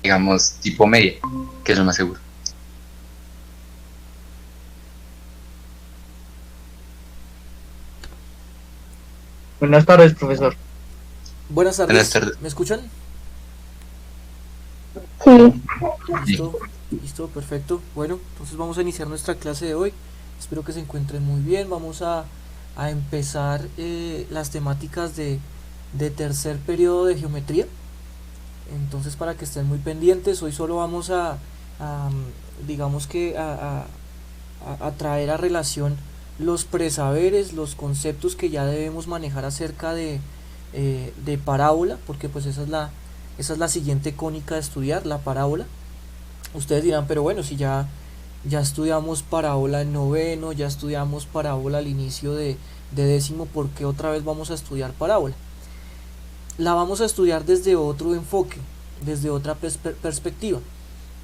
digamos, tipo media, que es lo más seguro. Buenas tardes, profesor. Buenas Buenas tardes, tardes. ¿me escuchan? Sí, Sí. Listo, listo, perfecto. Bueno, entonces vamos a iniciar nuestra clase de hoy. Espero que se encuentren muy bien. Vamos a empezar las temáticas de tercer periodo de geometría. Entonces, para que estén muy pendientes, hoy solo vamos digamos que a traer a relación los presaberes, los conceptos que ya debemos manejar acerca de parábola, porque pues esa es la siguiente cónica de estudiar, la parábola. Ustedes dirán, pero bueno, si ya estudiamos parábola en noveno, ya estudiamos parábola al inicio de décimo, ¿por qué otra vez vamos a estudiar parábola? La vamos a estudiar desde otro enfoque, desde otra perspectiva.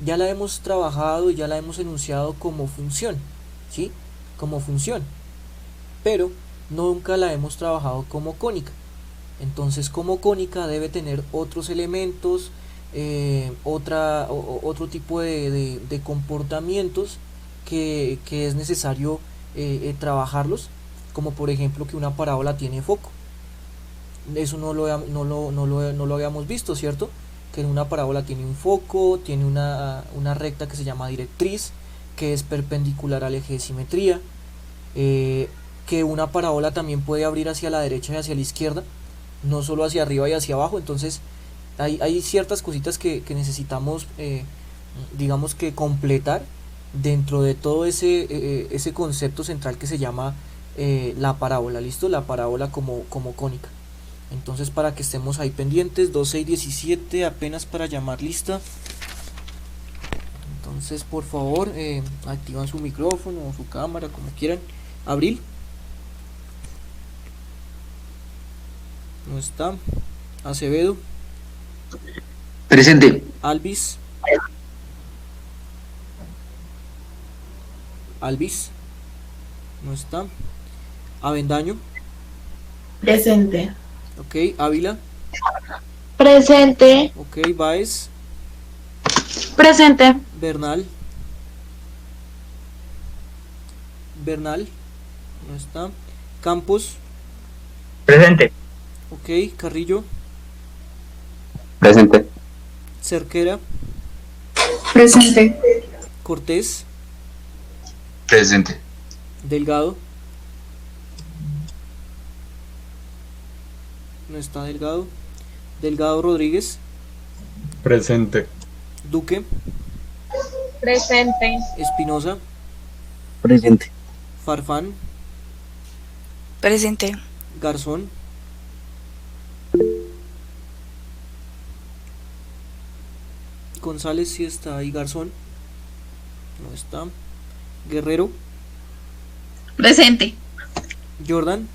Ya la hemos trabajado y ya la hemos enunciado como función, ¿sí? Como función, pero nunca la hemos trabajado como cónica. Entonces, como cónica debe tener otros elementos, otro tipo de comportamientos que es necesario trabajarlos, como por ejemplo que una parábola tiene foco. Eso no lo habíamos visto, ¿cierto? Que una parábola tiene un foco, tiene una recta que se llama directriz, que es perpendicular al eje de simetría, eh, que una parábola también puede abrir hacia la derecha y hacia la izquierda, no solo hacia arriba y hacia abajo. Entonces hay ciertas cositas que necesitamos, digamos que completar dentro de todo ese concepto central que se llama la parábola, ¿listo? La parábola como cónica. Entonces, para que estemos ahí pendientes, 12 y 17 apenas para llamar lista. Entonces, por favor, activan su micrófono o su cámara, como quieran. Abril, no está. Acevedo, Presente. Alvis, Alvis, no está. Avendaño, presente. ok. Ávila, Presente. ok. Baez, Presente. Bernal, Bernal, no está. Campos, Presente. ok. Carrillo, Presente. Cerquera, Presente. Cortés, Presente. Delgado, no está Delgado. Delgado Rodríguez, Presente. Duque, Presente. Espinosa, Presente. Farfán, Presente. Garzón, González, si está ahí. Garzón, no está. Guerrero, Presente. Jordan,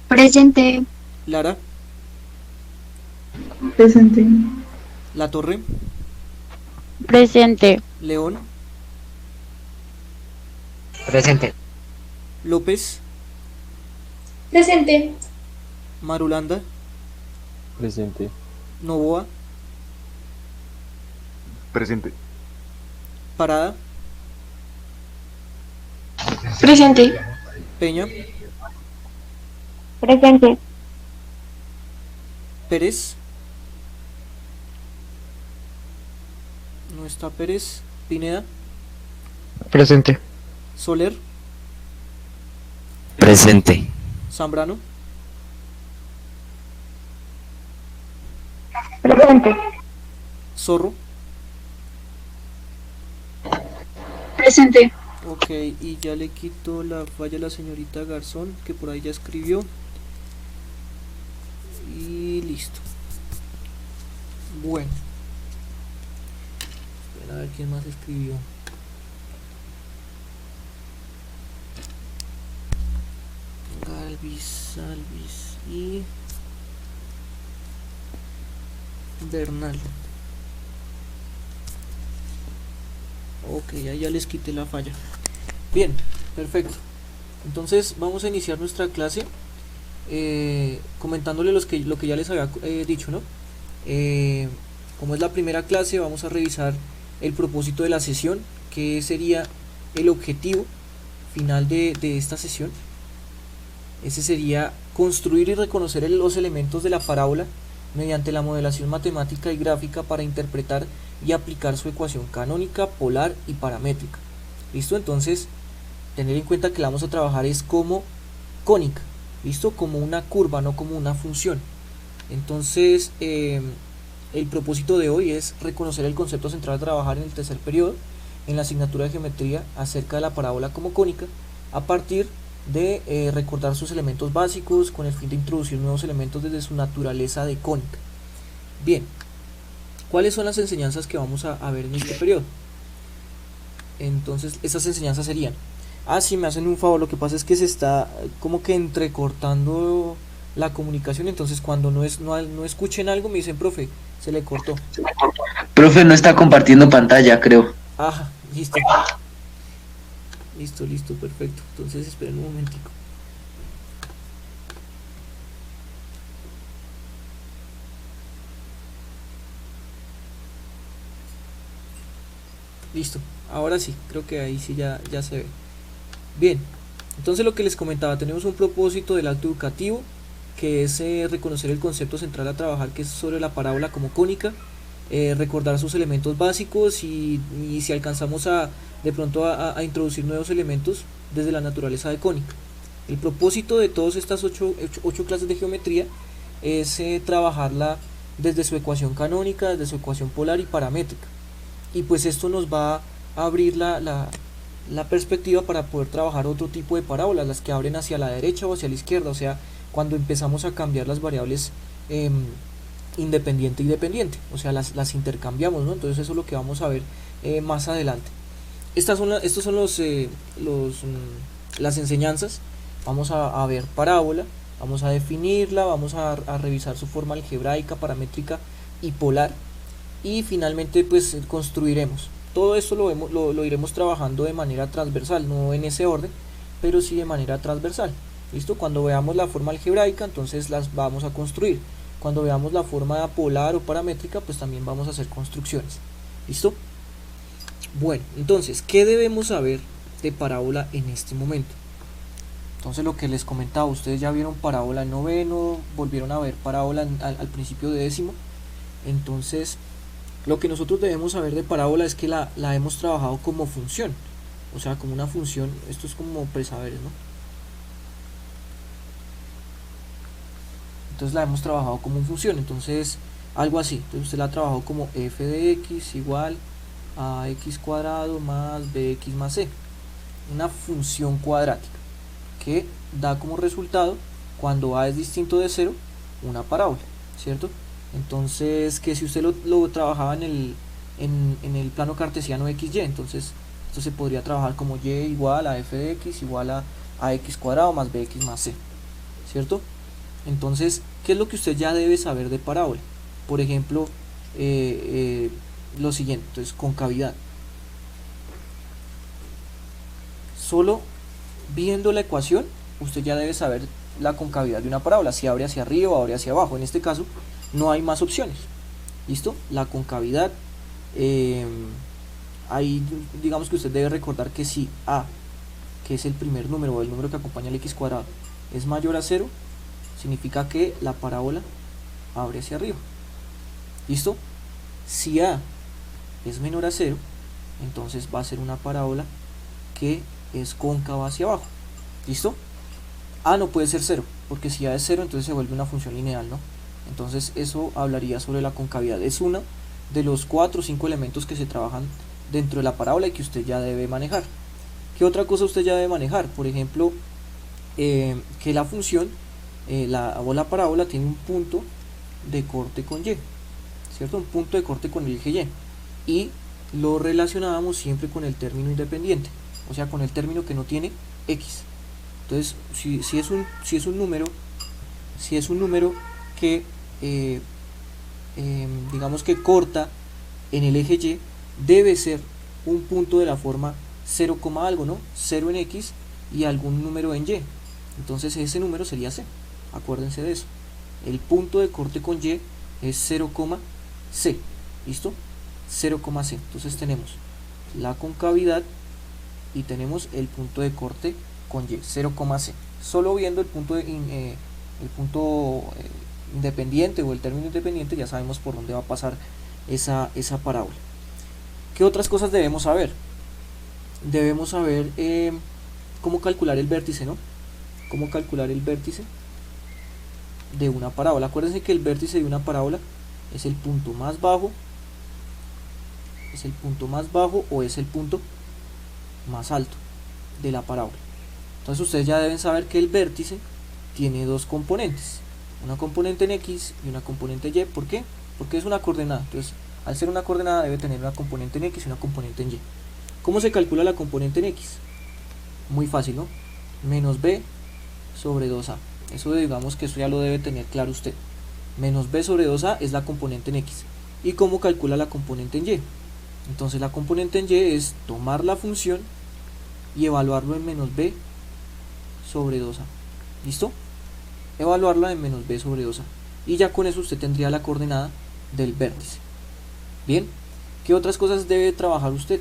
Presente. Lara, Presente. La Torre, Presente. León, Presente. López, Presente. Marulanda, Presente. Novoa, Presente. Parada, Presente. Peña, Presente. Pérez, no está Pérez. Pineda, Presente. Soler, Presente. Zambrano, Presente. Zorro, Presente. ok. Y ya le quito la falla a la señorita Garzón, que por ahí ya escribió. Y listo. Bueno, espera a ver quién más escribió. Galvis, Alvis y Bernal. Ok, ahí ya les quité la falla. Bien, perfecto. Entonces vamos a iniciar nuestra clase comentándole lo que ya les había dicho, ¿no? Como es la primera clase, vamos a revisar el propósito de la sesión, que sería el objetivo final de esta sesión. Ese sería construir y reconocer los elementos de la parábola mediante la modelación matemática y gráfica para interpretar y aplicar su ecuación canónica, polar y paramétrica. ¿Listo? Entonces, tener en cuenta que la vamos a trabajar es como cónica, ¿listo? Como una curva, no como una función. Entonces, el propósito de hoy es reconocer el concepto central a trabajar en el tercer periodo en la asignatura de geometría acerca de la parábola como cónica, a partir de recordar sus elementos básicos con el fin de introducir nuevos elementos desde su naturaleza de cónica. Bien, ¿cuáles son las enseñanzas que vamos a ver en este periodo? Entonces, esas enseñanzas serían: si me hacen un favor, lo que pasa es que se está como que entrecortando la comunicación, entonces cuando no escuchen algo me dicen: profe, se le cortó. Profe, no está compartiendo pantalla, creo. Listo. Listo, perfecto. Entonces esperen un momentico. Listo, ahora sí, creo que ahí sí ya se ve. Bien, entonces lo que les comentaba, tenemos un propósito del acto educativo, que es reconocer el concepto central a trabajar, que es sobre la parábola como cónica, recordar sus elementos básicos y si alcanzamos de pronto a introducir nuevos elementos desde la naturaleza de cónica. El propósito de todas estas ocho clases de geometría es trabajarla desde su ecuación canónica, desde su ecuación polar y paramétrica. Y pues esto nos va a abrir la perspectiva para poder trabajar otro tipo de parábolas, las que abren hacia la derecha o hacia la izquierda, o sea, cuando empezamos a cambiar las variables independiente y dependiente, o sea, las intercambiamos, ¿no? Entonces eso es lo que vamos a ver más adelante. Estos son las enseñanzas. Vamos a ver parábola, vamos a definirla, vamos a revisar su forma algebraica, paramétrica y polar, y finalmente pues construiremos. Todo esto lo iremos trabajando de manera transversal, no en ese orden, pero sí de manera transversal. ¿Listo? Cuando veamos la forma algebraica, entonces las vamos a construir. Cuando veamos la forma polar o paramétrica, pues también vamos a hacer construcciones. ¿Listo? Bueno, entonces, ¿qué debemos saber de parábola en este momento? Entonces, lo que les comentaba, ustedes ya vieron parábola en noveno, volvieron a ver parábola al principio de décimo. Entonces, lo que nosotros debemos saber de parábola es que la hemos trabajado como función, o sea, como una función. Esto es como presaberes, ¿no? Entonces la hemos trabajado como función, entonces algo así. Entonces usted la ha trabajado como f de x igual a x cuadrado más bx más c, una función cuadrática que da como resultado, cuando a es distinto de 0, una parábola, ¿cierto? Entonces, que si usted lo trabajaba en el plano cartesiano xy, entonces esto se podría trabajar como y igual a f de x igual a x cuadrado más bx más c, ¿cierto? Entonces, ¿qué es lo que usted ya debe saber de parábola? Por ejemplo, lo siguiente, entonces, concavidad. Solo viendo la ecuación, usted ya debe saber la concavidad de una parábola, si abre hacia arriba o abre hacia abajo. En este caso, no hay más opciones. ¿Listo? La concavidad, ahí digamos que usted debe recordar que si a, que es el primer número o el número que acompaña al x cuadrado, es mayor a 0, significa que la parábola abre hacia arriba. ¿Listo? Si a es menor a 0, entonces va a ser una parábola que es cóncava hacia abajo. ¿Listo? A no puede ser 0, porque si a es 0, entonces se vuelve una función lineal, ¿no? Entonces eso hablaría sobre la concavidad. Es uno de los 4 o 5 elementos que se trabajan dentro de la parábola y que usted ya debe manejar. ¿Qué otra cosa usted ya debe manejar? Por ejemplo, que la función o la parábola tiene un punto de corte con y, ¿cierto? Un punto de corte con el eje y, y lo relacionábamos siempre con el término independiente, o sea, con el término que no tiene x. Entonces, si es un número que digamos que corta en el eje y, debe ser un punto de la forma 0, algo, ¿no? 0 en x y algún número en y. Entonces ese número sería c. Acuérdense de eso. El punto de corte con y es 0, c. ¿listo? 0,c. Entonces tenemos la concavidad y tenemos el punto de corte con y, 0,c. Solo viendo el punto independiente o el término independiente ya sabemos por dónde va a pasar esa parábola. ¿Qué otras cosas debemos saber? Debemos saber cómo calcular el vértice, ¿no? Cómo calcular el vértice de una parábola. Acuérdense que el vértice de una parábola es el punto más bajo, o es el punto más alto de la parábola. Entonces ustedes ya deben saber que el vértice tiene dos componentes, una componente en X y una componente en Y. ¿Por qué? Porque es una coordenada. Entonces, al ser una coordenada debe tener una componente en X y una componente en Y. ¿Cómo se calcula la componente en X? Muy fácil, ¿no? Menos B sobre 2A. Eso digamos que eso ya lo debe tener claro usted. Menos B sobre 2A es la componente en X. ¿Y cómo calcula la componente en Y? Entonces la componente en Y es tomar la función y evaluarlo en menos B sobre 2A. ¿Listo? Evaluarla en menos B sobre 2A. Y ya con eso usted tendría la coordenada del vértice. Bien, ¿qué otras cosas debe trabajar usted?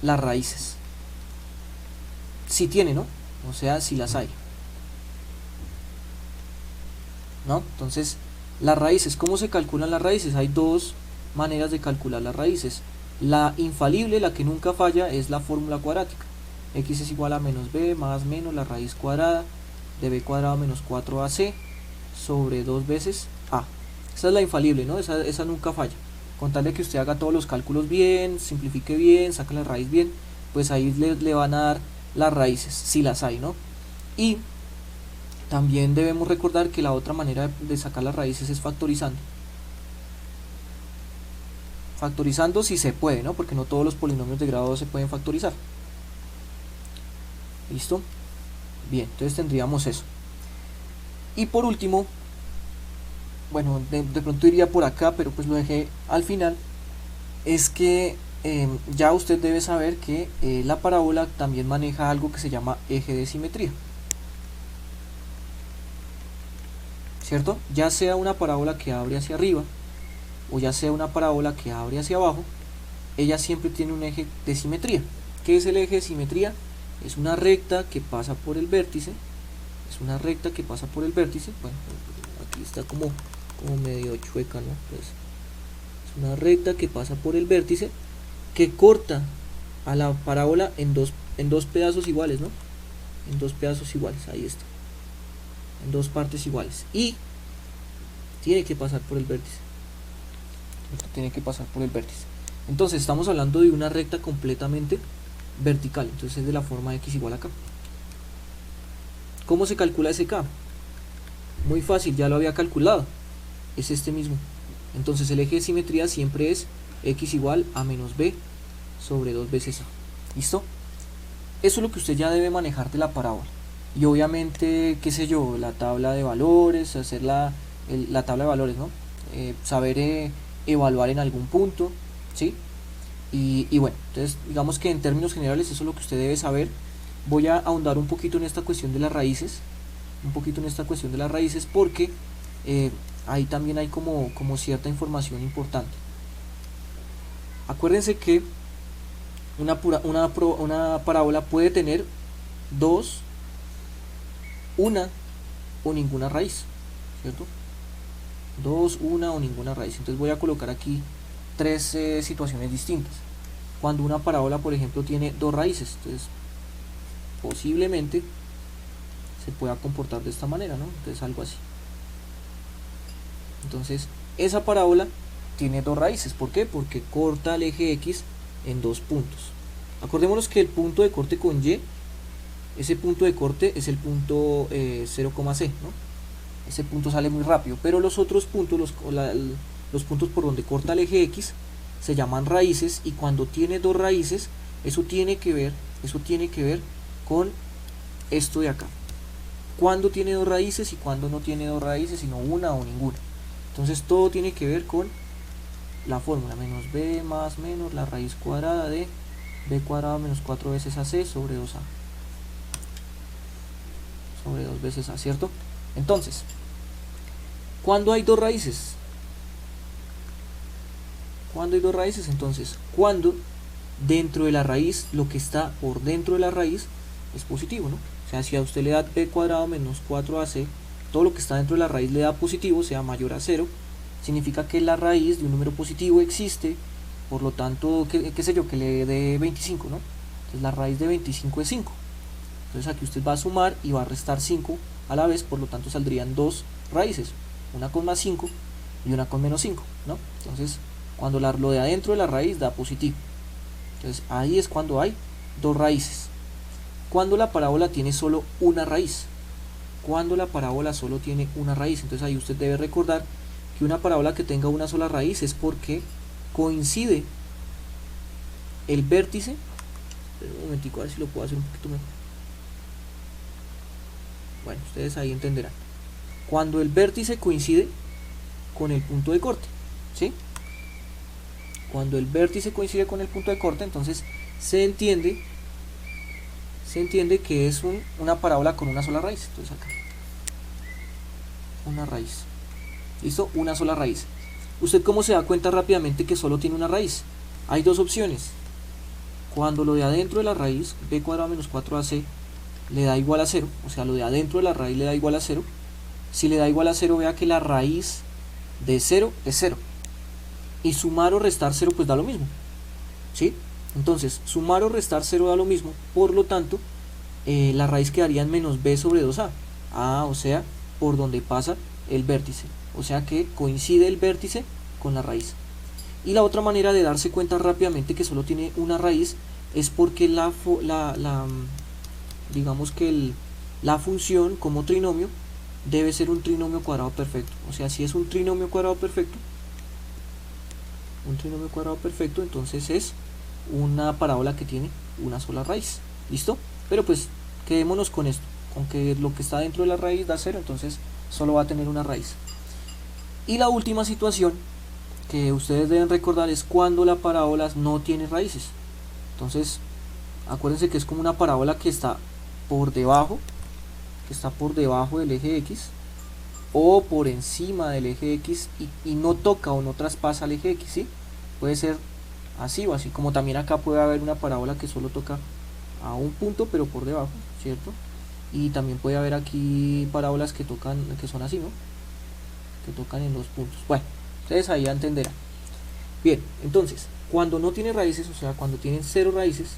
Las raíces. Si tiene, ¿no? O sea, si las hay. ¿No? Entonces, las raíces, ¿cómo se calculan las raíces? Hay dos maneras de calcular las raíces. La infalible, la que nunca falla, es la fórmula cuadrática. X es igual a menos b más menos la raíz cuadrada de b cuadrado menos 4ac sobre 2 veces a. Esa es la infalible, ¿no? Esa nunca falla. Con tal de que usted haga todos los cálculos bien, simplifique bien, saque la raíz bien, pues ahí le van a dar las raíces, si las hay, ¿no? Y también debemos recordar que la otra manera de sacar las raíces es factorizando. Factorizando si se puede, ¿no? Porque no todos los polinomios de grado 2 se pueden factorizar. ¿Listo? Bien, entonces tendríamos eso. Y por último, bueno, de pronto iría por acá, pero pues lo dejé al final, es que ya usted debe saber que la parábola también maneja algo que se llama eje de simetría. ¿Cierto? Ya sea una parábola que abre hacia arriba o ya sea una parábola que abre hacia abajo, ella siempre tiene un eje de simetría. ¿Qué es el eje de simetría? Es una recta que pasa por el vértice. Es una recta que pasa por el vértice. Bueno, aquí está como medio chueca, ¿no? Pues es una recta que pasa por el vértice, que corta a la parábola en dos pedazos iguales, ¿no? En dos pedazos iguales, ahí está. En dos partes iguales. Y tiene que pasar por el vértice. Tiene que pasar por el vértice. Entonces estamos hablando de una recta completamente vertical. Entonces es de la forma x igual a k. ¿Cómo se calcula ese k? Muy fácil, ya lo había calculado. Es este mismo. Entonces el eje de simetría siempre es x igual a menos b sobre 2 veces a. ¿Listo? Eso es lo que usted ya debe manejar de la parábola. Y obviamente, qué sé yo, la tabla de valores, hacer la tabla de valores, ¿no? Saber evaluar en algún punto, ¿sí? Y bueno, entonces digamos que en términos generales eso es lo que usted debe saber. Voy a ahondar un poquito en esta cuestión de las raíces, porque ahí también hay como cierta información importante. Acuérdense que una parábola puede tener una o ninguna raíz, ¿cierto? Una o ninguna raíz. Entonces voy a colocar aquí tres situaciones distintas. Cuando una parábola, por ejemplo, tiene dos raíces, entonces posiblemente se pueda comportar de esta manera, ¿no? Entonces algo así. Entonces esa parábola tiene dos raíces. ¿Por qué? Porque corta el eje X en dos puntos. Acordémonos que el punto de corte con Y, ese punto de corte es el punto 0,c, ¿no? Ese punto sale muy rápido, pero los otros puntos, los puntos por donde corta el eje X, se llaman raíces, y cuando tiene dos raíces, eso tiene que ver con esto de acá. Cuando tiene dos raíces y cuando no tiene dos raíces, sino una o ninguna. Entonces todo tiene que ver con la fórmula, menos b más menos la raíz cuadrada de b cuadrado menos 4 veces ac sobre 2a. Sobre 2 veces a, ¿cierto? Entonces, cuando hay dos raíces, Cuando hay dos raíces, entonces cuando dentro de la raíz, lo que está por dentro de la raíz es positivo, ¿no? O sea, si a usted le da b cuadrado menos 4ac, todo lo que está dentro de la raíz le da positivo, sea mayor a 0, significa que la raíz de un número positivo existe, por lo tanto, qué sé yo, que le dé 25, ¿no? Entonces la raíz de 25 es 5. Entonces aquí usted va a sumar y va a restar 5 a la vez, por lo tanto saldrían dos raíces, una con más 5 y una con menos 5, ¿no? Entonces cuando lo de adentro de la raíz da positivo. Entonces ahí es cuando hay dos raíces. Cuando la parábola tiene solo una raíz. Cuando la parábola solo tiene una raíz. Entonces ahí usted debe recordar que una parábola que tenga una sola raíz es porque coincide el vértice. Un momentico, a ver si lo puedo hacer un poquito mejor. Bueno, ustedes ahí entenderán. Cuando el vértice coincide con el punto de corte, ¿sí? Cuando el vértice coincide con el punto de corte, entonces se entiende que es una parábola con una sola raíz. Entonces acá, una raíz. ¿Listo? Una sola raíz. ¿Usted cómo se da cuenta rápidamente que solo tiene una raíz? Hay dos opciones. Cuando lo de adentro de la raíz, b cuadrado menos 4ac, le da igual a 0, o sea, lo de adentro de la raíz le da igual a 0. Si le da igual a 0, vea que la raíz de 0 es 0. Y sumar o restar 0 pues da lo mismo, ¿sí? Entonces, sumar o restar 0 da lo mismo, por lo tanto, la raíz quedaría en menos b sobre 2a. O sea, por donde pasa el vértice. O sea que coincide el vértice con la raíz. Y la otra manera de darse cuenta rápidamente que solo tiene una raíz es porque digamos que la función como trinomio debe ser un trinomio cuadrado perfecto. O sea, si es un trinomio cuadrado perfecto, entonces es una parábola que tiene una sola raíz. ¿Listo? Pero pues quedémonos con esto, con que lo que está dentro de la raíz da 0, entonces solo va a tener una raíz. Y la última situación que ustedes deben recordar es cuando la parábola no tiene raíces. Entonces acuérdense que es como una parábola que está por debajo del eje X o por encima del eje X y no toca o no traspasa el eje X, ¿sí? Puede ser así o así, como también acá puede haber una parábola que solo toca a un punto pero por debajo, ¿cierto? Y también puede haber aquí parábolas que son así, ¿no? Que tocan en los puntos. Bueno, ustedes ahí ya entenderán. Bien, entonces, cuando no tiene raíces, o sea, cuando tienen cero raíces,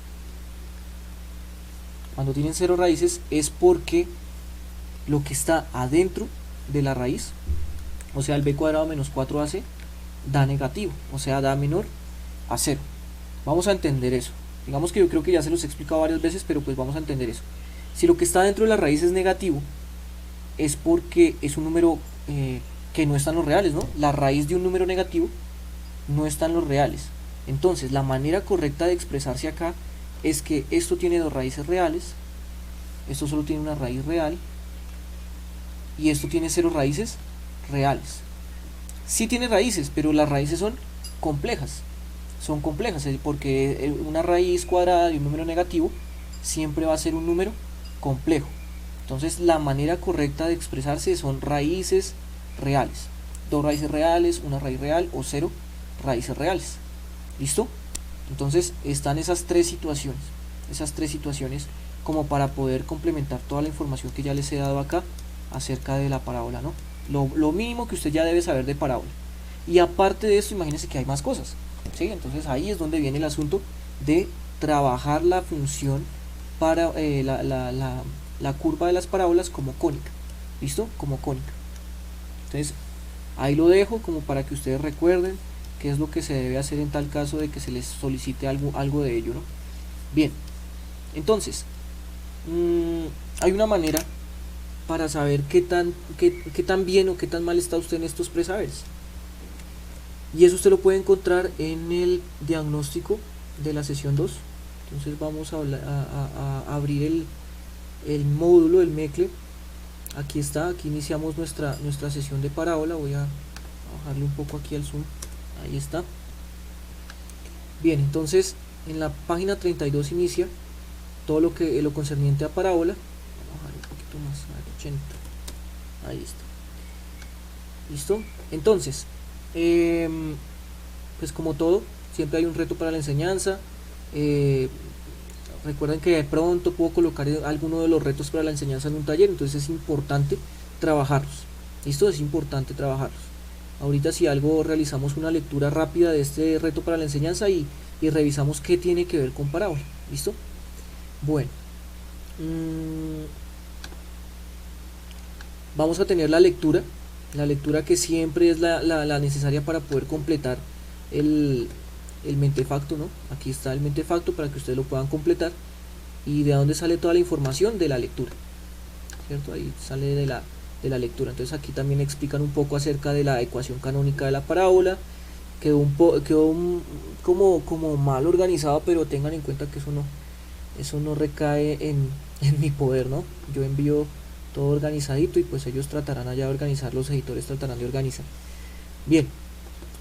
es porque lo que está adentro de la raíz, o sea, el b cuadrado menos 4ac, da negativo, o sea, da menor a 0. Vamos a entender eso. Digamos que yo creo que ya se los he explicado varias veces, pero pues vamos a entender eso. Si lo que está dentro de la raíz es negativo, es porque es un número que no está en los reales, ¿no? La raíz de un número negativo no está en los reales. Entonces, la manera correcta de expresarse acá es que esto tiene dos raíces reales, esto solo tiene una raíz real, y esto tiene 0 raíces reales. Sí tiene raíces, pero las raíces son complejas, porque una raíz cuadrada de un número negativo siempre va a ser un número complejo. Entonces la manera correcta de expresarse son raíces reales, dos raíces reales, una raíz real o 0 raíces reales. ¿Listo? Entonces están esas tres situaciones como para poder complementar toda la información que ya les he dado acá acerca de la parábola, ¿no? Lo mínimo que usted ya debe saber de parábola. Y aparte de esto, imagínense que hay más cosas, ¿sí? Entonces ahí es donde viene el asunto de trabajar la función para la curva de las parábolas como cónica. ¿Listo? Como cónica. Entonces ahí lo dejo como para que ustedes recuerden qué es lo que se debe hacer en tal caso de que se les solicite algo de ello, ¿no? Bien, entonces hay una manera para saber qué tan bien o qué tan mal está usted en estos presaberes, y eso usted lo puede encontrar en el diagnóstico de la sesión 2. Entonces vamos a abrir el módulo del MECLE. Aquí está, aquí iniciamos nuestra sesión de parábola. Voy a bajarle un poco aquí al zoom. Ahí está. Bien, entonces en la página 32 inicia todo lo concerniente a parábola. Vamos a bajar un poquito más a 80. Ahí está. ¿Listo? Entonces pues como todo, siempre hay un reto para la enseñanza. Recuerden que de pronto puedo colocar alguno de los retos para la enseñanza en un taller, entonces es importante trabajarlos. Listo, es importante trabajarlos. Ahorita si algo realizamos una lectura rápida de este reto para la enseñanza y revisamos qué tiene que ver con parábola. ¿Listo? Bueno. Vamos a tener la lectura que siempre es la necesaria para poder completar el mentefacto, ¿no? Aquí está el mentefacto para que ustedes lo puedan completar. ¿Y de dónde sale toda la información? De la lectura, ¿cierto? Ahí sale de la lectura. Entonces aquí también explican un poco acerca de la ecuación canónica de la parábola. Quedó como mal organizado, pero tengan en cuenta que eso no recae en mi poder, ¿no? Yo envío todo organizadito y pues ellos tratarán allá de organizar, los editores tratarán de organizar. Bien,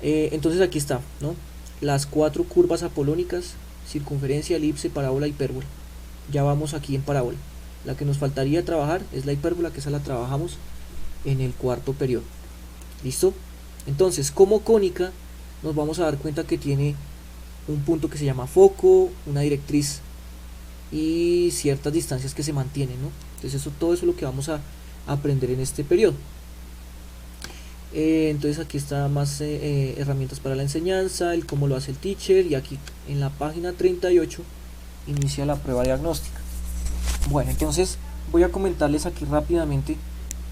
entonces aquí está, ¿no? Las 4 curvas apolónicas: circunferencia, elipse, parábola, hipérbola. Ya vamos aquí en parábola. La que nos faltaría trabajar es la hipérbola, que esa la trabajamos en el cuarto periodo. ¿Listo? Entonces, como cónica, nos vamos a dar cuenta que tiene un punto que se llama foco, una directriz y ciertas distancias que se mantienen, ¿no? Entonces todo eso es lo que vamos a aprender en este periodo. Entonces aquí está más herramientas para la enseñanza, el cómo lo hace el teacher, y aquí en la página 38 inicia la prueba diagnóstica. Bueno, entonces voy a comentarles aquí rápidamente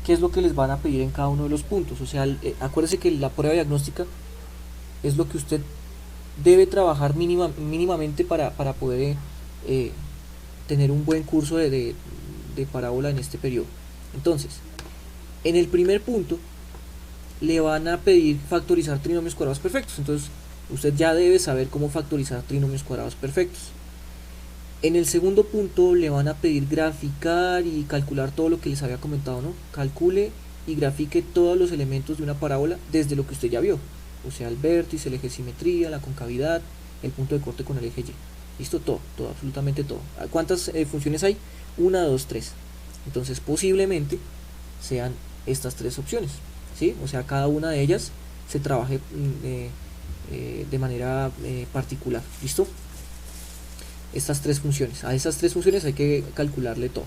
qué es lo que les van a pedir en cada uno de los puntos. O sea, acuérdense que la prueba diagnóstica es lo que usted debe trabajar mínimamente para poder tener un buen curso de parábola en este periodo. Entonces, en el primer punto le van a pedir factorizar trinomios cuadrados perfectos. Entonces usted ya debe saber cómo factorizar trinomios cuadrados perfectos. En el segundo punto le van a pedir graficar y calcular todo lo que les había comentado, ¿no? Calcule y grafique todos los elementos de una parábola desde lo que usted ya vio, o sea, el vértice, el eje de simetría, la concavidad, el punto de corte con el eje Y. Listo, todo, absolutamente todo. ¿Cuántas funciones hay? 1, 2, 3. Entonces posiblemente sean estas 3 opciones, ¿sí? O sea, cada una de ellas se trabaje de manera particular. ¿Listo? Estas 3 funciones. A esas 3 funciones hay que calcularle todo.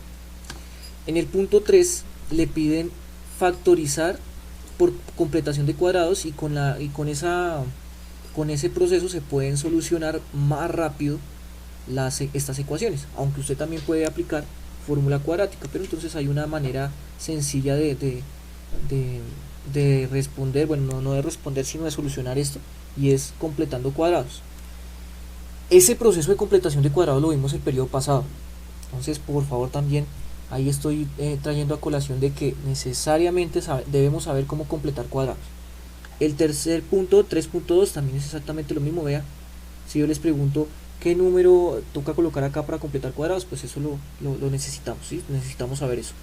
En el punto 3 le piden factorizar por completación de cuadrados, y con ese proceso se pueden solucionar más rápido estas ecuaciones, aunque usted también puede aplicar fórmula cuadrática, pero entonces hay una manera sencilla de responder, bueno, no de responder, sino de solucionar esto, y es completando cuadrados. Ese proceso de completación de cuadrados lo vimos el periodo pasado, entonces por favor también ahí estoy trayendo a colación de que necesariamente debemos saber cómo completar cuadrados. El tercer punto, 3.2, también es exactamente lo mismo. Vea, si yo les pregunto qué número toca colocar acá para completar cuadrados, pues eso lo necesitamos, ¿sí? Necesitamos saber eso.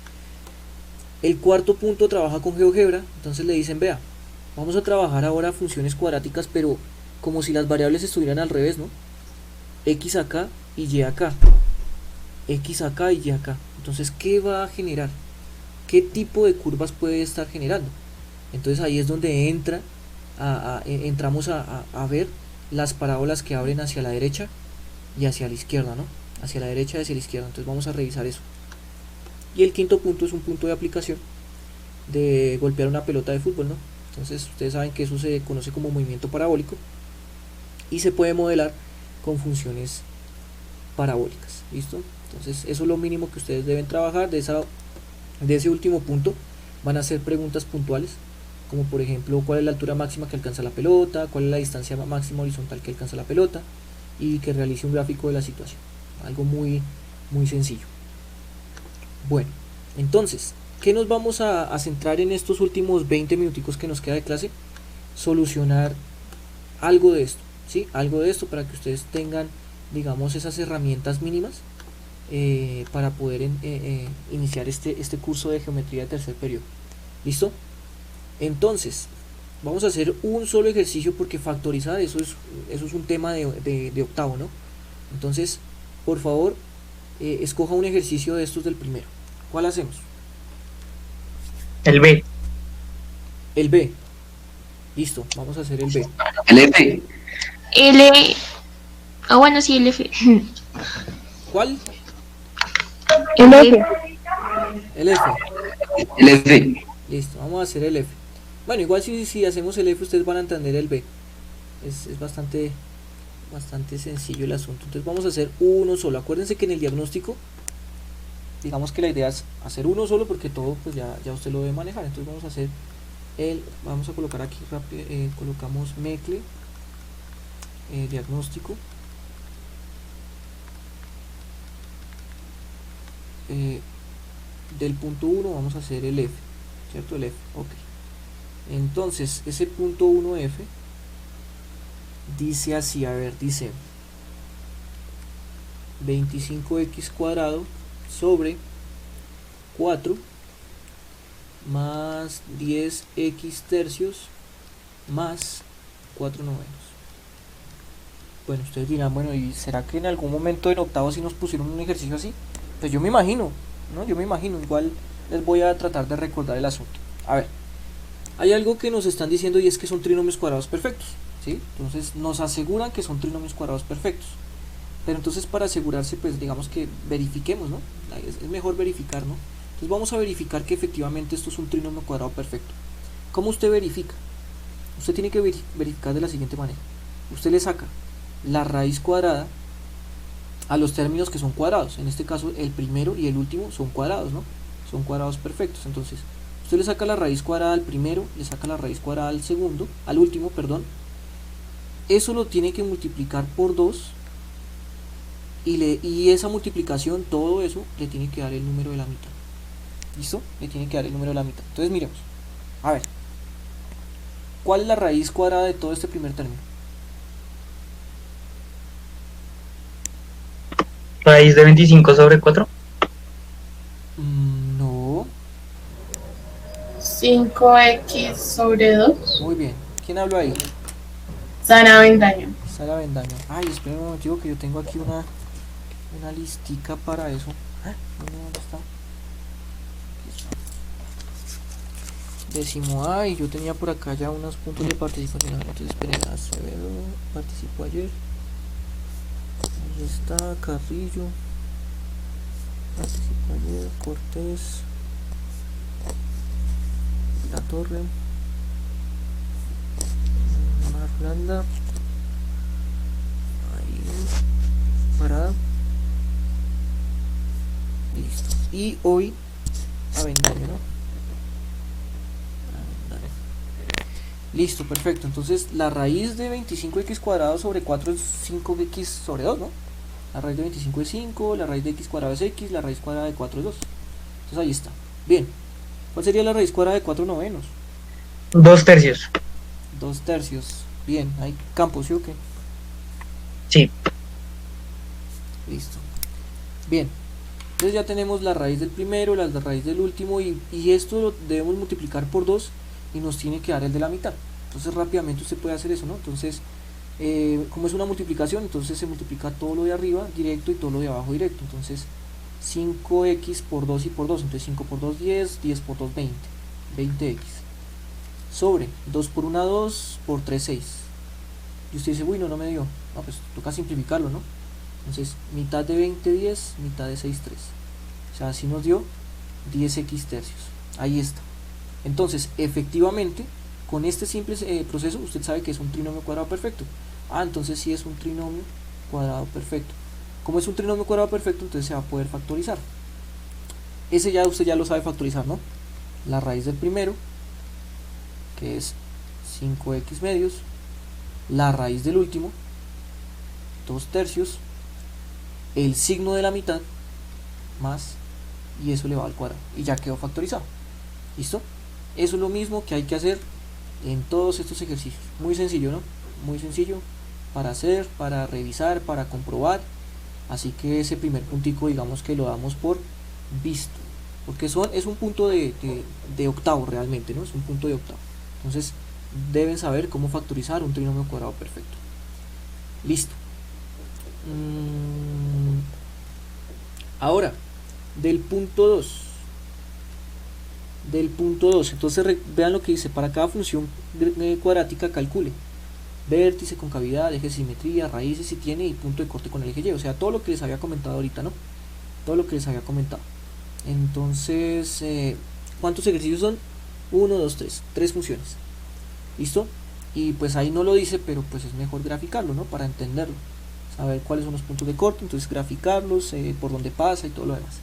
El cuarto punto trabaja con GeoGebra, entonces le dicen, vea, vamos a trabajar ahora funciones cuadráticas, pero como si las variables estuvieran al revés, ¿no? X acá y Y acá, X acá y Y acá. Entonces, ¿qué va a generar? ¿Qué tipo de curvas puede estar generando? Entonces ahí es donde entramos a ver las parábolas que abren hacia la derecha y hacia la izquierda, ¿no? Hacia la derecha y hacia la izquierda. Entonces vamos a revisar eso. Y el quinto punto es un punto de aplicación de golpear una pelota de fútbol, ¿no? Entonces ustedes saben que eso se conoce como movimiento parabólico y se puede modelar con funciones parabólicas. ¿Listo? Entonces eso es lo mínimo que ustedes deben trabajar. De ese último punto van a hacer preguntas puntuales, como por ejemplo cuál es la altura máxima que alcanza la pelota, cuál es la distancia máxima horizontal que alcanza la pelota, y que realice un gráfico de la situación. Algo muy sencillo. Bueno, entonces, ¿qué nos vamos a centrar en estos últimos 20 minuticos que nos queda de clase? Solucionar algo de esto, ¿sí? Algo de esto para que ustedes tengan, digamos, esas herramientas mínimas para poder iniciar este curso de geometría de tercer periodo. ¿Listo? Entonces, vamos a hacer un solo ejercicio, porque factorizar eso es un tema de octavo, ¿no? Entonces, por favor, escoja un ejercicio de estos del primero. ¿Cuál hacemos? El B. El B. Listo, vamos a hacer el B. El F. L. Ah, bueno, sí, el F. ¿Cuál? El F. El F. El F. Listo, vamos a hacer el F. Bueno, igual si hacemos el F ustedes van a entender el B. Es bastante sencillo el asunto. Entonces vamos a hacer uno solo. Acuérdense que en el diagnóstico, digamos que la idea es hacer uno solo porque todo pues ya usted lo debe manejar. Entonces vamos a hacer vamos a colocar aquí rápido, colocamos mecle, diagnóstico. Del punto 1 vamos a hacer el F, ¿cierto? El F, ok. Entonces ese punto 1F dice así, a ver, dice 25x cuadrado sobre 4 más 10x tercios más 4 novenos. Bueno, ustedes dirán, bueno, ¿y será que en algún momento en octavo sí nos pusieron un ejercicio así? Pues yo me imagino, ¿no? Yo me imagino, igual les voy a tratar de recordar el asunto. A ver, hay algo que nos están diciendo y es que son trinomios cuadrados perfectos, ¿sí? Entonces nos aseguran que son trinomios cuadrados perfectos. Pero entonces para asegurarse, pues digamos que verifiquemos, ¿no? Es mejor verificar, ¿no? Entonces vamos a verificar que efectivamente esto es un trinomio cuadrado perfecto. ¿Cómo usted verifica? Usted tiene que verificar de la siguiente manera. Usted le saca la raíz cuadrada a los términos que son cuadrados. En este caso el primero y el último son cuadrados, ¿no? Son cuadrados perfectos. Entonces usted le saca la raíz cuadrada al primero, le saca la raíz cuadrada al segundo, al último, perdón. Eso lo tiene que multiplicar por 2 y esa multiplicación, todo eso, le tiene que dar el número de la mitad. ¿Listo? Le tiene que dar el número de la mitad. Entonces miremos. A ver. ¿Cuál es la raíz cuadrada de todo este primer término? Raíz de 25 sobre 4. No. 5x sobre 2. Muy bien. ¿Quién habló ahí? Sara Bendaño. Sara Bendaño. Ay, espera un momento que yo tengo aquí una listica para eso. ¿Dónde está? Décimo A, y yo tenía por acá ya unos puntos de participación. Entonces esperen, Acevedo participó ayer. Ahí está, Carrillo participó ayer, Cortés, La Torre, Marlanda, ahí, Parada. Listo. Y hoy Avendaño, ¿no? Listo, perfecto. Entonces la raíz de 25x cuadrado sobre 4 es 5x sobre 2, ¿no? La raíz de 25 es 5, la raíz de x cuadrado es x, la raíz cuadrada de 4 es 2. Entonces ahí está. Bien. ¿Cuál sería la raíz cuadrada de 4 novenos? 2 tercios. 2 tercios. Bien, hay campos, ¿sí o qué? Sí. Listo. Bien. Entonces ya tenemos la raíz del primero, la raíz del último y esto lo debemos multiplicar por 2 y nos tiene que dar el de la mitad. Entonces rápidamente usted puede hacer eso, ¿no? Entonces, como es una multiplicación, entonces se multiplica todo lo de arriba directo y todo lo de abajo directo. Entonces 5x por 2 y por 2, entonces 5 por 2 10, 10 por 2 20, 20x sobre 2 por 1 2, por 3 6. Y usted dice, uy, no me dio. No, pues toca simplificarlo, ¿no? Entonces mitad de 20 10, mitad de 6 3. O sea, así nos dio 10x tercios. Ahí está. Entonces, efectivamente, con este simple proceso, usted sabe que es un trinomio cuadrado perfecto. Ah, entonces sí es un trinomio cuadrado perfecto. Como es un trinomio cuadrado perfecto, entonces se va a poder factorizar. Ese ya usted ya lo sabe factorizar, ¿no? La raíz del primero, que es 5x medios, la raíz del último, 2 tercios, el signo de la mitad, más, y eso le va al cuadrado. Y ya quedó factorizado. ¿Listo? Eso es lo mismo que hay que hacer en todos estos ejercicios. Muy sencillo, ¿no? Muy sencillo para hacer, para revisar, para comprobar. Así que ese primer puntico, digamos que lo damos por visto. Porque es un punto de octavo realmente, ¿no? Es un punto de octavo. Entonces deben saber cómo factorizar un trinomio cuadrado perfecto. Listo. Ahora, del punto 2. Entonces vean lo que dice: para cada función cuadrática calcule vértice, concavidad, eje de simetría, raíces si tiene y punto de corte con el eje Y, o sea, todo lo que les había comentado ahorita, ¿no? Todo lo que les había comentado. Entonces, ¿cuántos ejercicios son? 1, 2, 3, 3 funciones. ¿Listo? Y pues ahí no lo dice, pero pues es mejor graficarlo, ¿no? Para entenderlo, saber cuáles son los puntos de corte, entonces graficarlos, por dónde pasa y todo lo demás.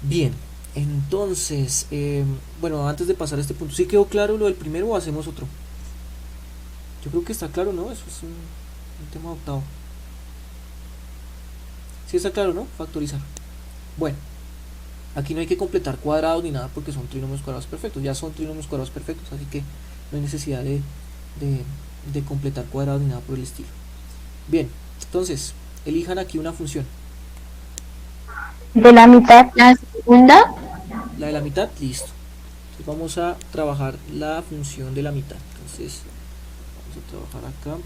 Bien, entonces, bueno, antes de pasar a este punto, ¿sí quedó claro lo del primero o hacemos otro? Yo creo que está claro, ¿no? Eso es un tema de octavo. Sí está claro, ¿no? Factorizar. Bueno, aquí no hay que completar cuadrados ni nada porque son trinomios cuadrados perfectos. Ya son trinomios cuadrados perfectos, así que no hay necesidad de completar cuadrados ni nada por el estilo. Bien, entonces, elijan aquí una función. De la mitad. La segunda, La de la mitad, listo. Entonces vamos a trabajar la función de la mitad. Entonces, vamos a trabajar acá.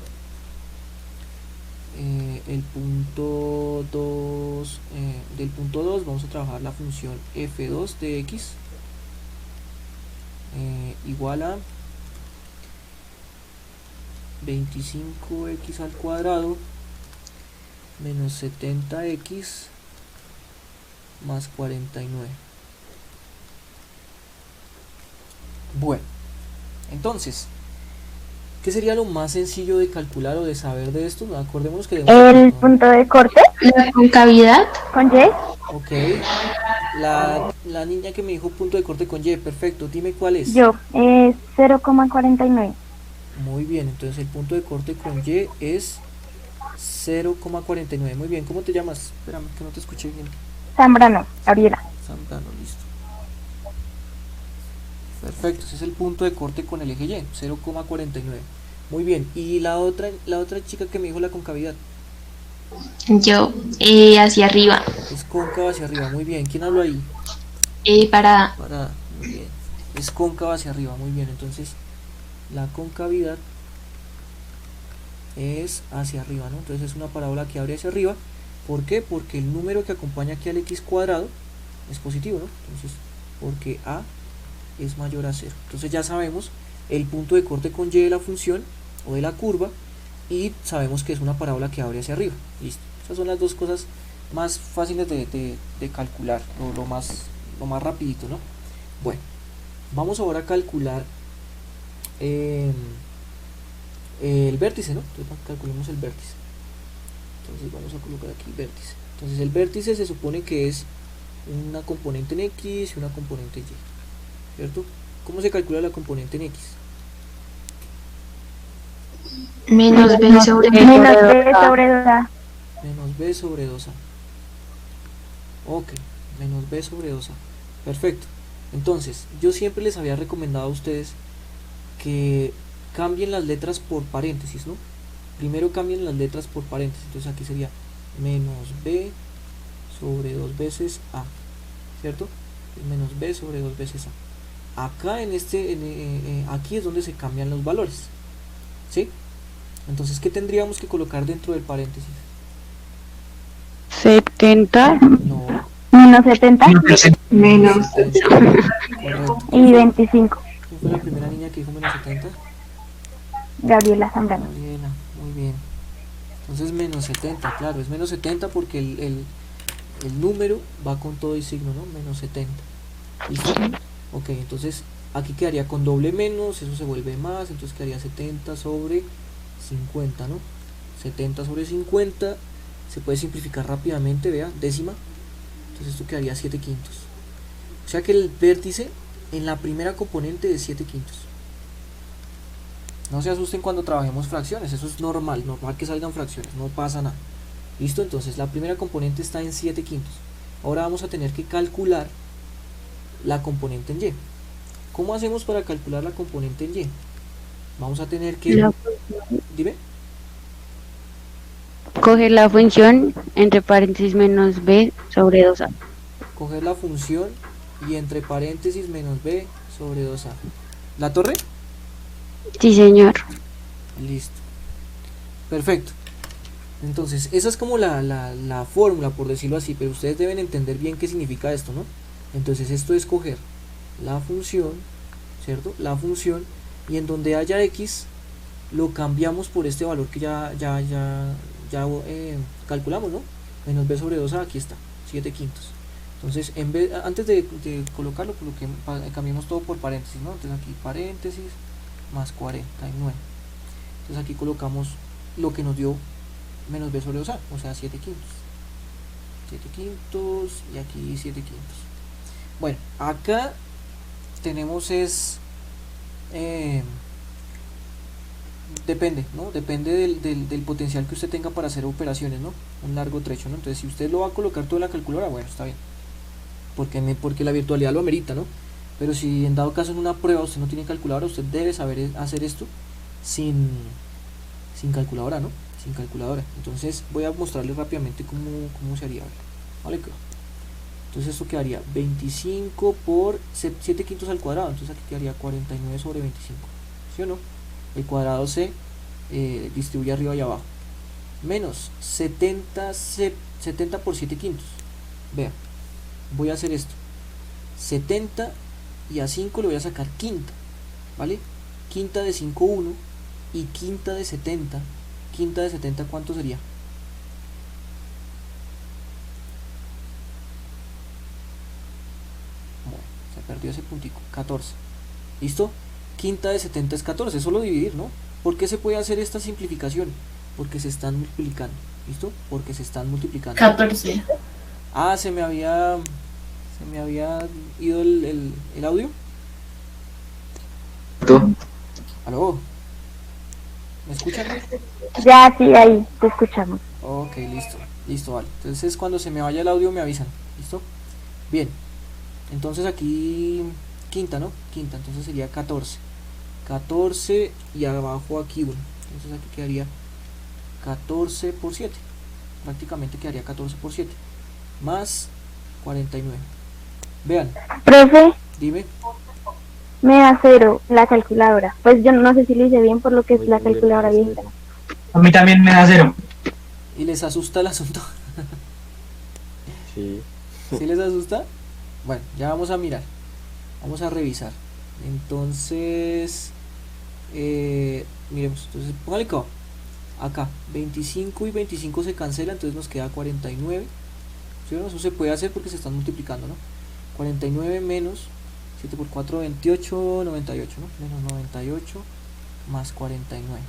El punto 2, del punto 2 vamos a trabajar la función f2 de x igual a 25x al cuadrado menos 70x más 49. Bueno, entonces, ¿qué sería lo más sencillo de calcular o de saber de esto? Acordémonos que El punto de corte la concavidad, con Y. Ok, la niña que me dijo punto de corte con Y, perfecto, dime cuál es. Yo, 0,49. Muy bien, entonces el punto de corte con Y es 0,49. Muy bien, ¿cómo te llamas? Espérame, que no te escuché bien. Zambrano, Gabriela. Zambrano, listo. Perfecto, ese es el punto de corte con el eje Y, 0,49. Muy bien, y la otra chica que me dijo la concavidad. yo, hacia arriba, Es cóncava hacia arriba, muy bien. ¿Quién habló ahí? parada, Parada, muy bien. Es cóncava hacia arriba, muy bien. Entonces, la concavidad es hacia arriba, ¿no? Entonces es una parábola que abre hacia arriba. ¿Por qué? Porque el número que acompaña aquí al x cuadrado es positivo, ¿no? Entonces, porque a es mayor a 0. Entonces ya sabemos el punto de corte con y de la función o de la curva y sabemos que es una parábola que abre hacia arriba. Listo. Esas son las dos cosas más fáciles de calcular, o lo más rapidito, ¿no? Bueno, vamos ahora a calcular el vértice, ¿no? Entonces calculemos el vértice. Entonces vamos a colocar aquí vértice. Entonces el vértice se supone que es una componente en X y una componente en Y, ¿cierto? ¿Cómo se calcula la componente en X? menos b sobre Menos B sobre 2A. Menos b sobre 2a. Ok, menos b sobre 2a. Perfecto. Entonces, yo siempre les había recomendado a ustedes que cambien las letras por paréntesis, ¿no? Primero cambien las letras por paréntesis. Entonces aquí sería menos b sobre 2 veces a, ¿cierto? Menos b sobre 2 veces a. Acá aquí es donde se cambian los valores, ¿sí? Entonces, ¿qué tendríamos que colocar dentro del paréntesis? 70. No, Menos 70. menos, 70. Correcto. Y 25. ¿Quién fue la primera niña que dijo menos 70? Gabriela Zambrano. Gabriela, muy bien. Entonces menos 70, claro, es menos 70 porque el número va con todo y signo, ¿no? Menos 70. ¿Listo? Ok, entonces aquí quedaría con doble menos, eso se vuelve más, entonces quedaría 70 sobre 50, ¿no? 70 sobre 50 se puede simplificar rápidamente, vea, décima. Entonces esto quedaría 7 quintos. O sea que el vértice en la primera componente de 7 quintos. No se asusten cuando trabajemos fracciones, eso es normal que salgan fracciones, no pasa nada. ¿Listo? Entonces la primera componente está en 7 quintos. Ahora vamos a tener que calcular la componente en Y. ¿Cómo hacemos para calcular la componente en Y? Vamos a tener que... Dime. Coger la función entre paréntesis menos b sobre 2a. Coger la función y entre paréntesis menos b sobre 2a. ¿La torre? Sí, señor. Listo. Perfecto. Entonces, esa es como la fórmula, por decirlo así, pero ustedes deben entender bien qué significa esto, ¿no? Entonces, esto es coger la función, ¿cierto? La función, y en donde haya x, lo cambiamos por este valor que ya calculamos, ¿no? Menos b sobre 2a, aquí está, 7/5. Entonces, antes de colocarlo, cambiemos todo por paréntesis, ¿no? Entonces aquí paréntesis más 49. Entonces aquí colocamos lo que nos dio menos b sobre 2a, o sea, 7/5. 7/5 y aquí 7/5. Bueno, acá tenemos depende, ¿no? Depende del potencial que usted tenga para hacer operaciones, ¿no? Un largo trecho, ¿no? Entonces, si usted lo va a colocar todo en la calculadora, bueno, está bien. Porque la virtualidad lo amerita, ¿no? Pero si en dado caso en una prueba usted no tiene calculadora, usted debe saber hacer esto sin calculadora, ¿no? Sin calculadora. Entonces voy a mostrarle rápidamente cómo se haría. Vale, entonces esto quedaría 25 por 7/5 al cuadrado. Entonces aquí quedaría 49 sobre 25. ¿Sí o no? El cuadrado se distribuye arriba y abajo. Menos 70 por 7/5. Vea, voy a hacer esto. 70 y a 5 le voy a sacar quinta. ¿Vale? Quinta de 5, 1. Y quinta de 70. Quinta de 70, ¿cuánto sería? Bueno, se perdió ese puntico. 14. ¿Listo? Quinta de 70 es 14. Solo dividir, ¿no? ¿Por qué se puede hacer esta simplificación? Porque se están multiplicando. ¿Listo? Porque se están multiplicando. 14. Ah, se me había ido el audio. ¿Tú? ¿Aló? ¿Me escuchan? Ya, sí, ahí, te escuchamos. Ok, listo, vale. Entonces cuando se me vaya el audio me avisan. ¿Listo? Bien. Entonces aquí quinta, ¿no? Quinta, entonces sería 14. 14 y abajo aquí 1. Entonces aquí quedaría 14 por 7. Prácticamente quedaría 14 por 7. Más 49. Vean. Profe, Dime. me da 0 la calculadora. Pues yo no sé si lo hice bien por lo que es la calculadora viejita. A mí también me da 0. ¿Y les asusta el asunto? Sí. ¿Sí les asusta? Bueno, ya vamos a mirar. Vamos a revisar. Entonces, miremos. Entonces, póngale acá. 25 y 25 se cancela, entonces nos queda 49. ¿Sí? Eso se puede hacer porque se están multiplicando, ¿no? 49 menos 7 por 4, 28, 98, ¿no? Menos 98 más 49.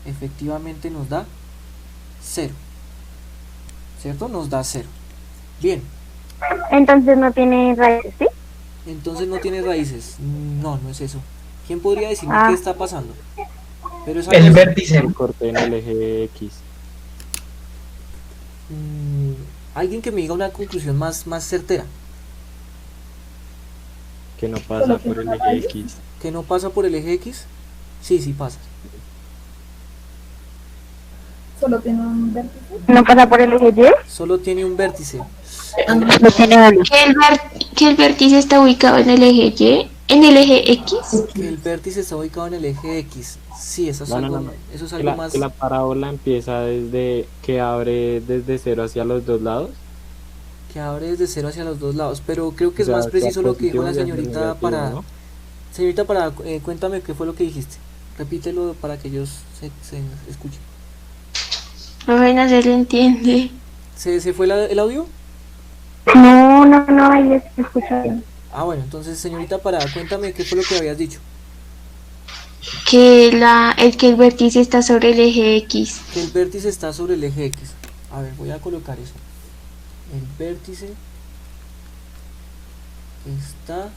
Efectivamente nos da 0. ¿Cierto? Nos da 0. Bien. Entonces no tiene raíces, ¿sí? Entonces no tiene raíces. No es eso. ¿Quién podría decirme qué está pasando? Pero es El vértice. Un corte en el eje X. Alguien que me diga una conclusión más certera. Que no pasa por el eje X. ¿Que no pasa por el eje X? Sí pasa. Solo tiene un vértice. ¿No pasa por el eje Y? Solo tiene un vértice. No tiene uno. Que el vértice está ubicado en el eje Y, en el eje X. Que el vértice está ubicado en el eje X. Sí, eso es No, algo, no. Eso es Que algo más. que la parábola empieza que abre desde 0 hacia los dos lados. Que abre desde 0 hacia los dos lados. Pero creo que es O sea, más preciso hacia lo que dijo la positivo y hacia señorita negativo, para. ¿no? Señorita, cuéntame qué fue lo que dijiste. Repítelo para que ellos se escuchen. Profe, no se le entiende. ¿Se fue el audio? No, ahí les escucho bien. Ah, bueno, entonces señorita, cuéntame qué fue lo que habías dicho. Que el vértice está sobre el eje X. Que el vértice está sobre el eje X. A ver, voy a colocar eso. El vértice está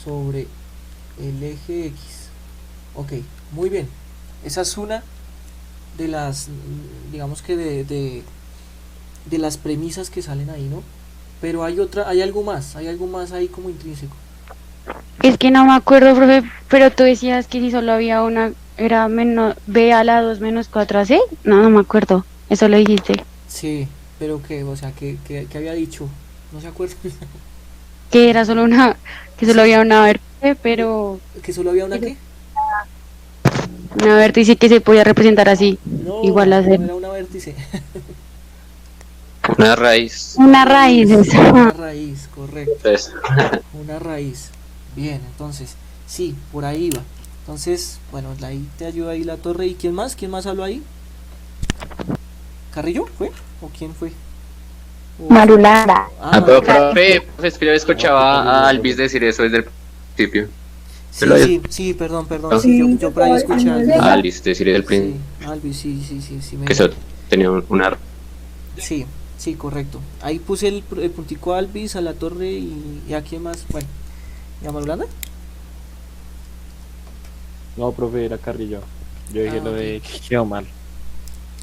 sobre el eje X. Ok, muy bien. Esa es una de las, digamos que de las premisas que salen ahí, ¿no? Pero hay algo más ahí como intrínseco. Es que no me acuerdo, profe, pero tú decías que si solo había una, era menos b a la 2 menos 4ac. No me acuerdo. Eso lo dijiste. Sí, pero que, o sea, que había dicho, no se acuerda. Que era solo una, que solo había una vértice, pero ¿Que solo había una qué? una vértice que se podía representar así. No, Igual a no cero. era una vértice. Una raíz. Una raíz. Una raíz, correcto. Entonces, Una raíz. Bien, entonces, sí, por ahí va. Entonces, bueno, ahí te ayuda ahí la torre. ¿Y quién más? ¿Quién más habló ahí? ¿Carrillo fue? ¿O quién fue? Marulanda. Pero Marulanda. profe, es que yo escuchaba a Alvis decir eso desde el principio. Sí, perdón, sí, yo por ahí escuché a Alvis. Alvis decir desde el principio. Sí, Alvis, sí, Que eso tenía una... Sí, correcto. Ahí puse el puntico a Alvis, a la torre y a quién más. Bueno, ¿y a Marulanda? No, profe, era Carrillo. Yo dije lo de que quedó mal.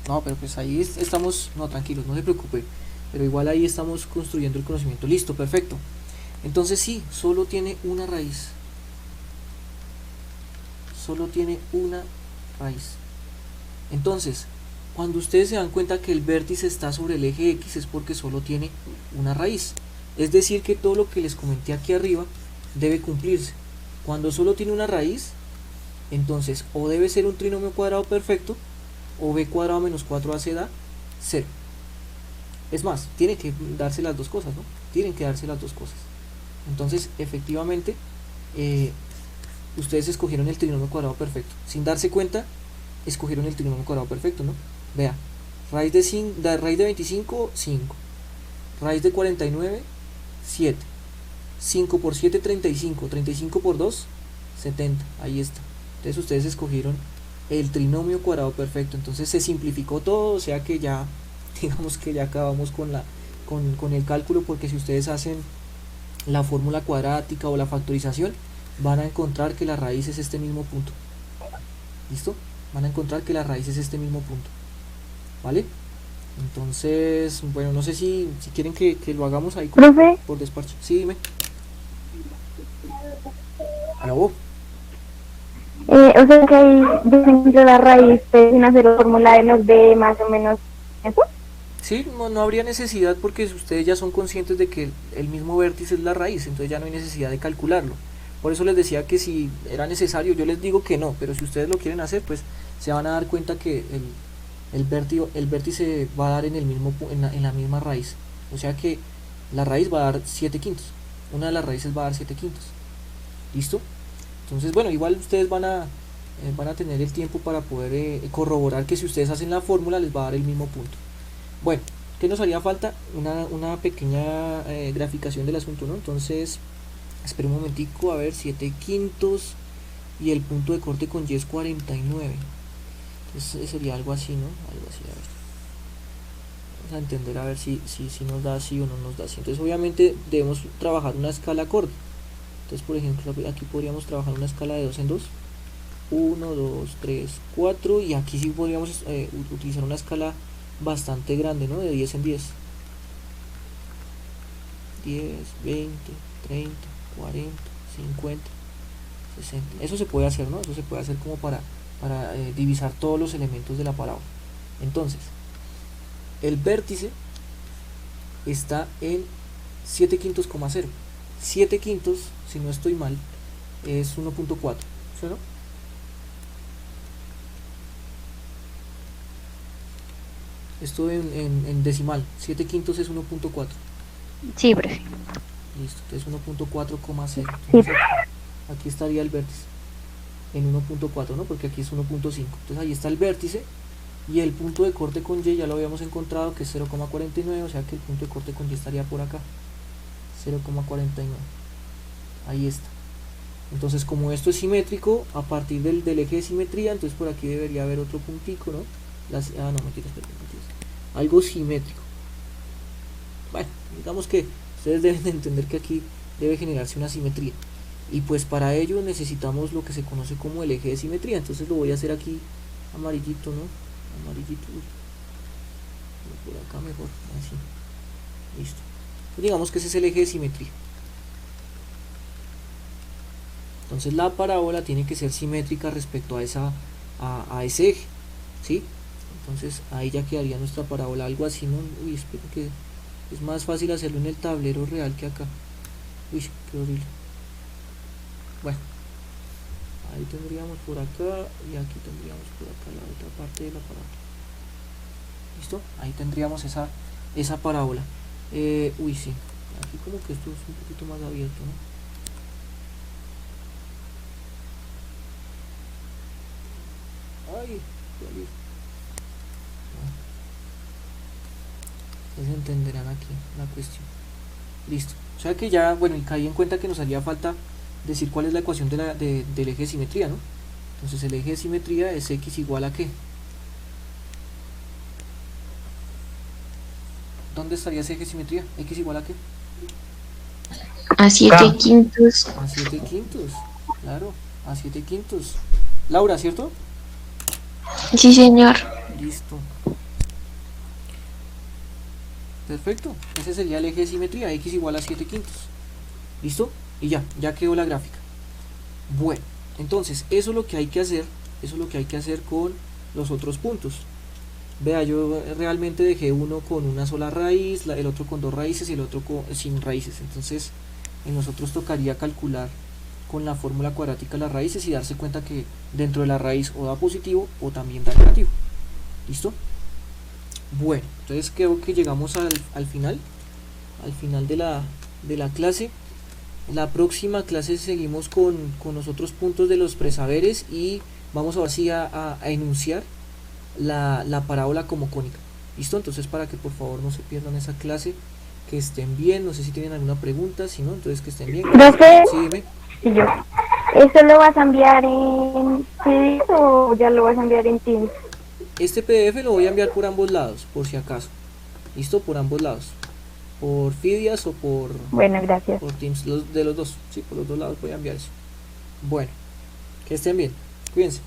No, pero pues ahí estamos, no, tranquilos, no se preocupe, pero igual ahí estamos construyendo el conocimiento. Listo, perfecto. Entonces sí, solo tiene una raíz. Solo tiene una raíz. Entonces, cuando ustedes se dan cuenta que el vértice está sobre el eje X es porque solo tiene una raíz. Es decir que todo lo que les comenté aquí arriba debe cumplirse. Cuando solo tiene una raíz, entonces o debe ser un trinomio cuadrado perfecto, o b cuadrado menos 4ac da 0. Es más, tiene que darse las dos cosas, ¿no? Tienen que darse las dos cosas. Entonces, efectivamente, ustedes escogieron el trinomio cuadrado perfecto. Sin darse cuenta, escogieron el trinomio cuadrado perfecto, ¿no? Vea, raíz de 25, 5. Raíz de 49, 7. 5 por 7, 35. 35 por 2, 70. Ahí está. Entonces ustedes escogieron el trinomio cuadrado perfecto. Entonces se simplificó todo, o sea que ya, digamos que ya acabamos con el cálculo, porque si ustedes hacen la fórmula cuadrática o la factorización, van a encontrar que la raíz es este mismo punto. ¿Listo? Van a encontrar que la raíz es este mismo punto. ¿Vale? Entonces, bueno, no sé si quieren que lo hagamos ahí Profe. por despacho. Sí, dime. ¿Aló? O sea que ahí dicen que la raíz sin hacer la fórmula de nos dé más o menos eso. Sí, no habría necesidad, porque ustedes ya son conscientes de que el mismo vértice es la raíz, entonces ya no hay necesidad de calcularlo. Por eso les decía que si era necesario, yo les digo que no, pero si ustedes lo quieren hacer, pues se van a dar cuenta que el vértice va a dar en la misma raíz. O sea que la raíz va a dar 7 quintos. Una de las raíces va a dar 7 quintos. ¿Listo? Entonces, bueno, igual ustedes van a tener el tiempo para poder corroborar que si ustedes hacen la fórmula les va a dar el mismo punto. Bueno, ¿qué nos haría falta? Una pequeña graficación del asunto, ¿no? Entonces, espera un momentico, a ver, 7 quintos y el punto de corte con Y es 49. Entonces sería algo así, ¿no? Algo así, a ver. Vamos a entender a ver si nos da así o no nos da así. Entonces, obviamente debemos trabajar una escala acorde. Entonces, por ejemplo, aquí podríamos trabajar una escala de 2 en 2. 1, 2, 3, 4. Y aquí sí podríamos utilizar una escala bastante grande, ¿no? De 10 en 10. 10, 20, 30, 40, 50, 60. Eso se puede hacer, ¿no? Eso se puede hacer como para divisar todos los elementos de la parábola. Entonces, el vértice está en 7 quintos, 0. 7 quintos, si no estoy mal, es 1.4, ¿sí, no? Esto en decimal, 7 quintos es 1.4. Sí, profe. Listo, entonces 1.4,0. Entonces aquí estaría el vértice en 1.4, ¿no? Porque aquí es 1.5. Entonces ahí está el vértice y el punto de corte con Y ya lo habíamos encontrado, que es 0,49, o sea que el punto de corte con Y estaría por acá, 0,49. Ahí está. Entonces, como esto es simétrico, a partir del eje de simetría, entonces por aquí debería haber otro puntico, ¿no? No, mentiras. Algo simétrico. Bueno, digamos que ustedes deben de entender que aquí debe generarse una simetría. Y pues para ello necesitamos lo que se conoce como el eje de simetría. Entonces lo voy a hacer aquí amarillito, ¿no? Amarillito. Por acá mejor, así. Listo. Pues digamos que ese es el eje de simetría. Entonces la parábola tiene que ser simétrica respecto a ese eje, ¿sí? Entonces ahí ya quedaría nuestra parábola, algo así, ¿no? Uy, espero que es más fácil hacerlo en el tablero real que acá. Uy, qué horrible. Bueno, ahí tendríamos por acá y aquí tendríamos por acá la otra parte de la parábola. ¿Listo? Ahí tendríamos esa parábola. Uy, sí, aquí como que esto es un poquito más abierto, ¿no? Ay, ustedes entenderán aquí la cuestión. Listo. O sea que ya, bueno, y caí en cuenta que nos haría falta decir cuál es la ecuación del eje de simetría, ¿no? Entonces el eje de simetría es x igual a ¿qué? ¿Dónde estaría ese eje de simetría? ¿X igual a qué? A 7 quintos. A 7 quintos, claro, a 7 quintos. Laura, ¿cierto? Sí, señor. Listo. Perfecto, ese sería el eje de simetría, x igual a 7 quintos. ¿Listo? Y ya quedó la gráfica. Bueno, entonces, eso es lo que hay que hacer, con los otros puntos. Vea, yo realmente dejé uno con una sola raíz, el otro con 2 raíces y el otro sin raíces. Entonces, en nosotros tocaría calcular con la fórmula cuadrática las raíces y darse cuenta que dentro de la raíz o da positivo o también da negativo. ¿Listo? Bueno, entonces creo que llegamos al final de la clase. La próxima clase seguimos con los otros puntos de los presaberes y vamos ahora sí a enunciar la parábola como cónica. ¿Listo? Entonces, para que por favor no se pierdan esa clase, que estén bien. No sé si tienen alguna pregunta, si no, entonces que estén bien. Profe, Sí, dime. y yo. ¿Esto lo vas a enviar en PDF o ya lo vas a enviar en Teams? Este PDF lo voy a enviar por ambos lados, por si acaso. ¿Listo? Por ambos lados. Por Fidias o por Bueno, gracias. Teams, de los dos. Sí, por los dos lados voy a enviar eso. Bueno, que estén bien. Cuídense.